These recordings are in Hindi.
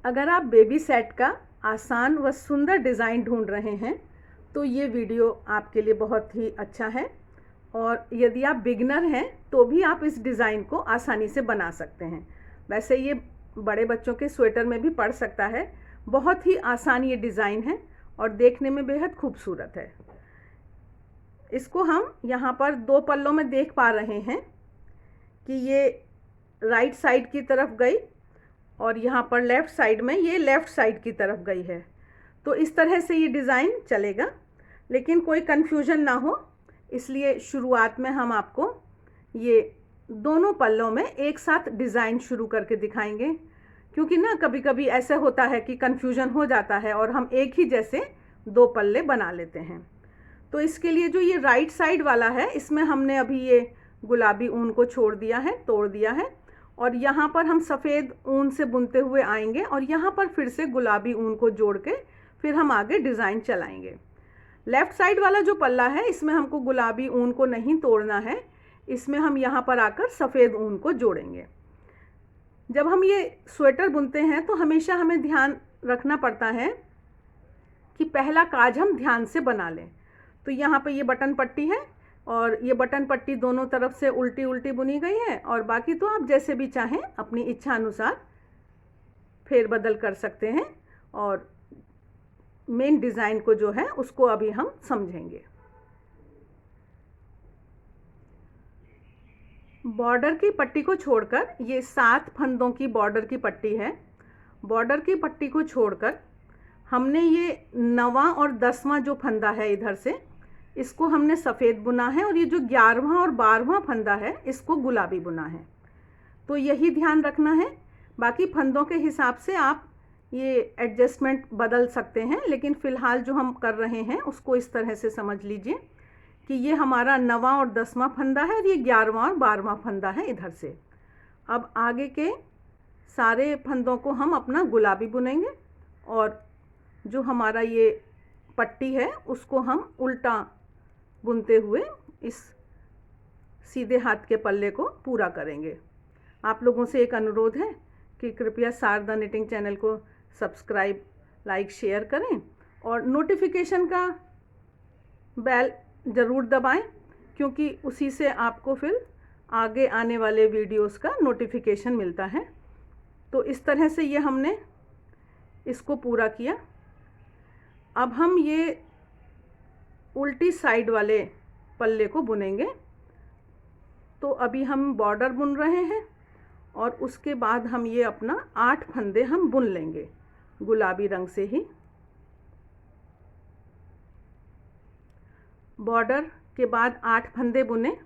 अगर आप बेबी सेट का आसान व सुंदर डिज़ाइन ढूंढ रहे हैं तो ये वीडियो आपके लिए बहुत ही अच्छा है। और यदि आप बिगनर हैं तो भी आप इस डिज़ाइन को आसानी से बना सकते हैं। वैसे ये बड़े बच्चों के स्वेटर में भी पड़ सकता है। बहुत ही आसान ये डिज़ाइन है और देखने में बेहद खूबसूरत है। इसको हम यहाँ पर दो पल्लों में देख पा रहे हैं कि ये राइट साइड की तरफ गई और यहाँ पर लेफ़्ट साइड में ये लेफ़्ट साइड की तरफ गई है। तो इस तरह से ये डिज़ाइन चलेगा, लेकिन कोई कन्फ्यूजन ना हो इसलिए शुरुआत में हम आपको ये दोनों पल्लों में एक साथ डिज़ाइन शुरू करके दिखाएंगे, क्योंकि ना कभी कभी ऐसा होता है कि कन्फ्यूजन हो जाता है और हम एक ही जैसे दो पल्ले बना लेते हैं। तो इसके लिए जो ये राइट साइड वाला है इसमें हमने अभी ये गुलाबी ऊन को छोड़ दिया है, तोड़ दिया है, और यहाँ पर हम सफ़ेद ऊन से बुनते हुए आएंगे और यहाँ पर फिर से गुलाबी ऊन को जोड़ के फिर हम आगे डिज़ाइन चलाएंगे। लेफ़्ट साइड वाला जो पल्ला है इसमें हमको गुलाबी ऊन को नहीं तोड़ना है, इसमें हम यहाँ पर आकर सफ़ेद ऊन को जोड़ेंगे। जब हम ये स्वेटर बुनते हैं तो हमेशा हमें ध्यान रखना पड़ता है कि पहला काज हम ध्यान से बना लें। तो यहाँ पे ये बटन पट्टी है और ये बटन पट्टी दोनों तरफ से उल्टी उल्टी बुनी गई है, और बाकी तो आप जैसे भी चाहें अपनी इच्छा अनुसार फेरबदल कर सकते हैं। और मेन डिज़ाइन को जो है उसको अभी हम समझेंगे। बॉर्डर की पट्टी को छोड़कर ये 7 फंदों की बॉर्डर की पट्टी है। बॉर्डर की पट्टी को छोड़कर हमने ये 9वां और 10वां जो फंदा है इधर से इसको हमने सफ़ेद बुना है, और ये जो 11वां और 12वां फंदा है इसको गुलाबी बुना है। तो यही ध्यान रखना है। बाकी फंदों के हिसाब से आप ये एडजस्टमेंट बदल सकते हैं, लेकिन फ़िलहाल जो हम कर रहे हैं उसको इस तरह से समझ लीजिए कि ये हमारा 9वां और 10वां फंदा है और ये 11वां और 12वां फंदा है इधर से। अब आगे के सारे फंदों को हम अपना गुलाबी बुनेंगे और जो हमारा ये पट्टी है उसको हम उल्टा बुनते हुए इस सीधे हाथ के पल्ले को पूरा करेंगे। आप लोगों से एक अनुरोध है कि कृपया शारदा निटिंग चैनल को सब्सक्राइब, लाइक, शेयर करें और नोटिफिकेशन का बेल ज़रूर दबाएं, क्योंकि उसी से आपको फिर आगे आने वाले वीडियोस का नोटिफिकेशन मिलता है। तो इस तरह से ये हमने इसको पूरा किया। अब हम ये उल्टी साइड वाले पल्ले को बुनेंगे। तो अभी हम बॉर्डर बुन रहे हैं और उसके बाद हम ये अपना 8 फंदे हम बुन लेंगे गुलाबी रंग से ही। बॉर्डर के बाद 8 फंदे बुने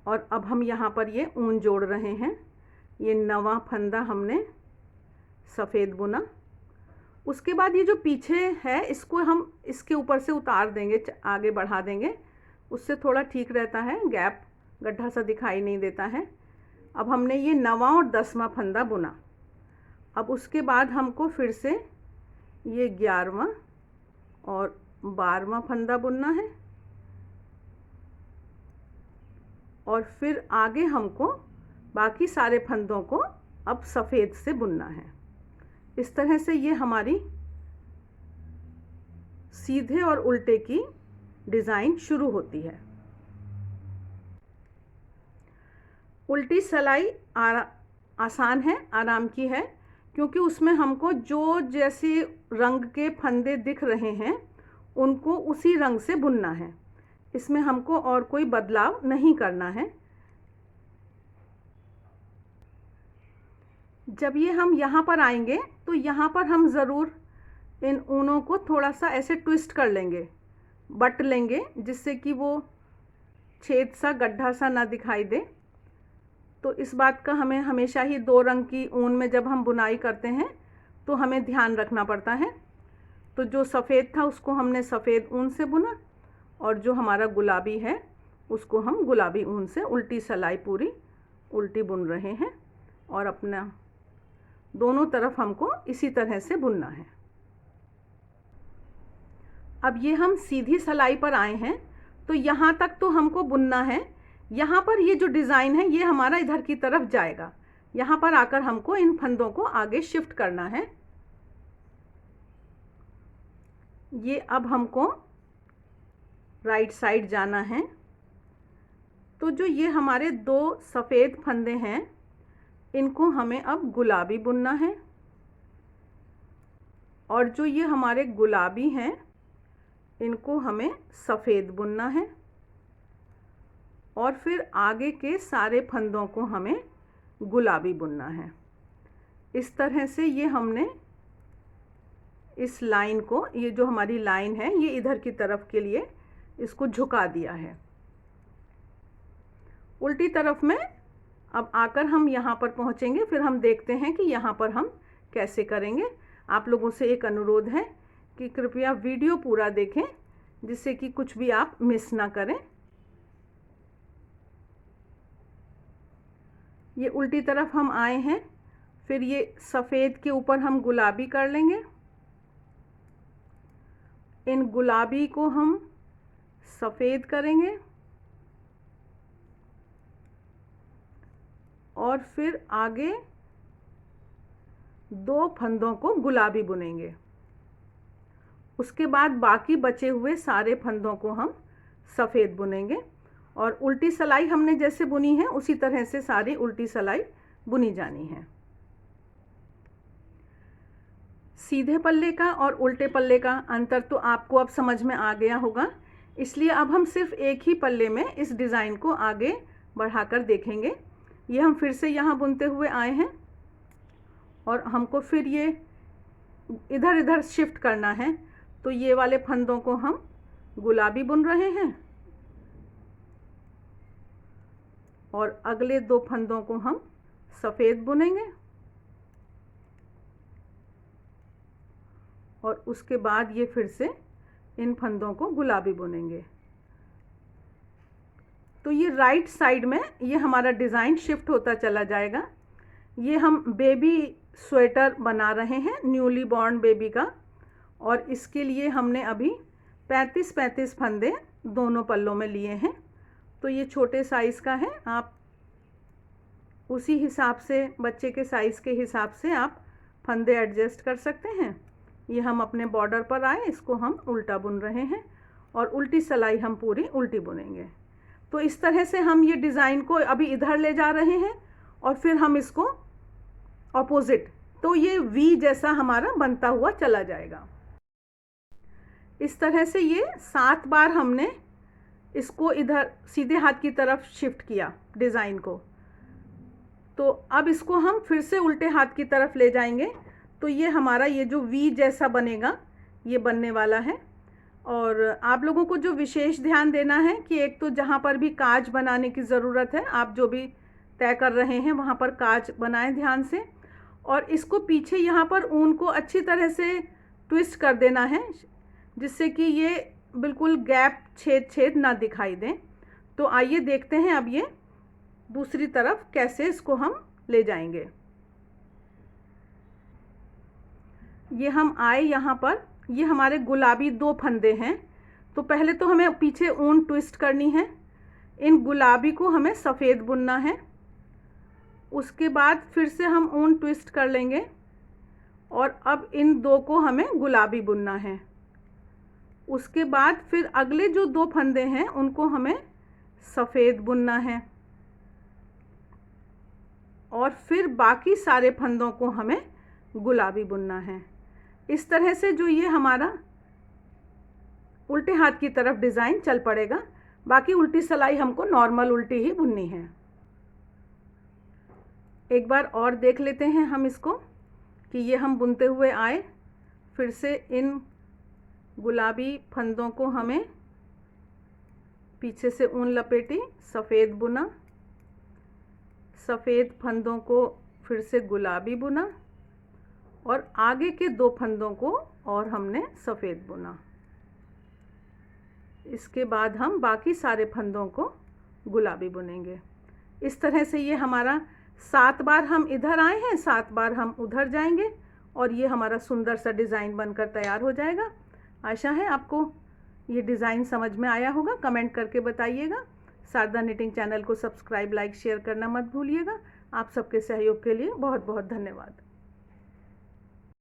और अब हम यहाँ पर ये ऊन जोड़ रहे हैं। ये 9वां फंदा हमने सफ़ेद बुना। उसके बाद ये जो पीछे है इसको हम इसके ऊपर से उतार देंगे, आगे बढ़ा देंगे, उससे थोड़ा ठीक रहता है, गैप गड्ढा सा दिखाई नहीं देता है। अब हमने ये 9वां और 10वां फंदा बुना। अब उसके बाद हमको फिर से ये 11वां और 12वां फंदा बुनना है और फिर आगे हमको बाकी सारे फंदों को अब सफ़ेद से बुनना है। इस तरह से ये हमारी सीधे और उल्टे की डिज़ाइन शुरू होती है। उल्टी सिलाई आसान है, आराम की है, क्योंकि उसमें हमको जो जैसे रंग के फंदे दिख रहे हैं उनको उसी रंग से बुनना है। इसमें हमको और कोई बदलाव नहीं करना है। जब ये हम यहाँ पर आएंगे तो यहाँ पर हम ज़रूर इन ऊनों को थोड़ा सा ऐसे ट्विस्ट कर लेंगे, बट लेंगे, जिससे कि वो छेद सा, गड्ढा सा ना दिखाई दे। तो इस बात का हमें हमेशा ही 2 रंग की ऊन में जब हम बुनाई करते हैं तो हमें ध्यान रखना पड़ता है। तो जो सफ़ेद था उसको हमने सफ़ेद ऊन से बुना और जो हमारा गुलाबी है उसको हम गुलाबी ऊन से उल्टी सिलाई पूरी उल्टी बुन रहे हैं, और अपना दोनों तरफ हमको इसी तरह से बुनना है। अब ये हम सीधी सिलाई पर आए हैं तो यहाँ तक तो हमको बुनना है। यहाँ पर ये जो डिज़ाइन है ये हमारा इधर की तरफ जाएगा। यहाँ पर आकर हमको इन फंदों को आगे शिफ्ट करना है। ये अब हमको राइट साइड जाना है। तो जो ये हमारे 2 सफ़ेद फंदे हैं, इनको हमें अब गुलाबी बुनना है, और जो ये हमारे गुलाबी हैं, इनको हमें सफ़ेद बुनना है, और फिर आगे के सारे फंदों को हमें गुलाबी बुनना है। इस तरह से ये हमने इस लाइन को, ये जो हमारी लाइन है, ये इधर की तरफ के लिए इसको झुका दिया है। उल्टी तरफ में अब आकर हम यहाँ पर पहुँचेंगे, फिर हम देखते हैं कि यहाँ पर हम कैसे करेंगे। आप लोगों से एक अनुरोध है कि कृपया वीडियो पूरा देखें, जिससे कि कुछ भी आप मिस ना करें। ये उल्टी तरफ हम आए हैं, फिर ये सफ़ेद के ऊपर हम गुलाबी कर लेंगे। इन गुलाबी को हम सफ़ेद करेंगे, और फिर आगे 2 फंदों को गुलाबी बुनेंगे। उसके बाद बाकी बचे हुए सारे फंदों को हम सफ़ेद बुनेंगे, और उल्टी सिलाई हमने जैसे बुनी है उसी तरह से सारी उल्टी सिलाई बुनी जानी है। सीधे पल्ले का और उल्टे पल्ले का अंतर तो आपको अब समझ में आ गया होगा, इसलिए अब हम सिर्फ एक ही पल्ले में इस डिज़ाइन को आगे बढ़ाकर देखेंगे। ये हम फिर से यहाँ बुनते हुए आए हैं, और हमको फिर ये इधर इधर शिफ्ट करना है। तो ये वाले फंदों को हम गुलाबी बुन रहे हैं, और अगले 2 फंदों को हम सफ़ेद बुनेंगे, और उसके बाद ये फिर से इन फंदों को गुलाबी बुनेंगे। तो ये राइट साइड में ये हमारा डिज़ाइन शिफ्ट होता चला जाएगा। ये हम बेबी स्वेटर बना रहे हैं, न्यूली बॉर्न बेबी का, और इसके लिए हमने अभी 35-35 फंदे दोनों पल्लों में लिए हैं। तो ये छोटे साइज़ का है, आप उसी हिसाब से, बच्चे के साइज़ के हिसाब से आप फंदे एडजस्ट कर सकते हैं। ये हम अपने बॉर्डर पर आए, इसको हम उल्टा बुन रहे हैं, और उल्टी सिलाई हम पूरी उल्टी बुनेंगे। तो इस तरह से हम ये डिज़ाइन को अभी इधर ले जा रहे हैं, और फिर हम इसको ऑपोजिट, तो ये वी जैसा हमारा बनता हुआ चला जाएगा। इस तरह से ये 7 बार हमने इसको इधर सीधे हाथ की तरफ शिफ्ट किया डिज़ाइन को। तो अब इसको हम फिर से उल्टे हाथ की तरफ ले जाएंगे, तो ये हमारा ये जो वी जैसा बनेगा, ये बनने वाला है। और आप लोगों को जो विशेष ध्यान देना है कि एक तो जहाँ पर भी काज बनाने की ज़रूरत है, आप जो भी तय कर रहे हैं वहाँ पर काज बनाएं ध्यान से, और इसको पीछे यहाँ पर ऊन को अच्छी तरह से ट्विस्ट कर देना है, जिससे कि ये बिल्कुल गैप छेद ना दिखाई दें। तो आइए देखते हैं अब ये दूसरी तरफ कैसे इसको हम ले जाएंगे। ये हम आए यहाँ पर, ये हमारे गुलाबी 2 फंदे हैं। तो पहले तो हमें पीछे ऊन ट्विस्ट करनी है, इन गुलाबी को हमें सफ़ेद बुनना है। उसके बाद फिर से हम ऊन ट्विस्ट कर लेंगे, और अब इन 2 को हमें गुलाबी बुनना है। उसके बाद फिर अगले जो 2 फंदे हैं उनको हमें सफ़ेद बुनना है, और फिर बाकी सारे फंदों को हमें गुलाबी बुनना है। इस तरह से जो ये हमारा उल्टे हाथ की तरफ डिज़ाइन चल पड़ेगा। बाकी उल्टी सिलाई हमको नॉर्मल उल्टी ही बुननी है। एक बार और देख लेते हैं हम इसको कि ये हम बुनते हुए आए, फिर से इन गुलाबी फंदों को हमें पीछे से ऊन लपेटी, सफ़ेद बुना, सफ़ेद फंदों को फिर से गुलाबी बुना, और आगे के 2 फंदों को और हमने सफ़ेद बुना। इसके बाद हम बाकी सारे फंदों को गुलाबी बुनेंगे। इस तरह से ये हमारा 7 बार हम इधर आए हैं, 7 बार हम उधर जाएंगे, और ये हमारा सुंदर सा डिज़ाइन बनकर तैयार हो जाएगा। आशा है आपको ये डिज़ाइन समझ में आया होगा। कमेंट करके बताइएगा। शारदा निटिंग चैनल को सब्सक्राइब, लाइक, शेयर करना मत भूलिएगा। आप सबके सहयोग के लिए बहुत बहुत धन्यवाद।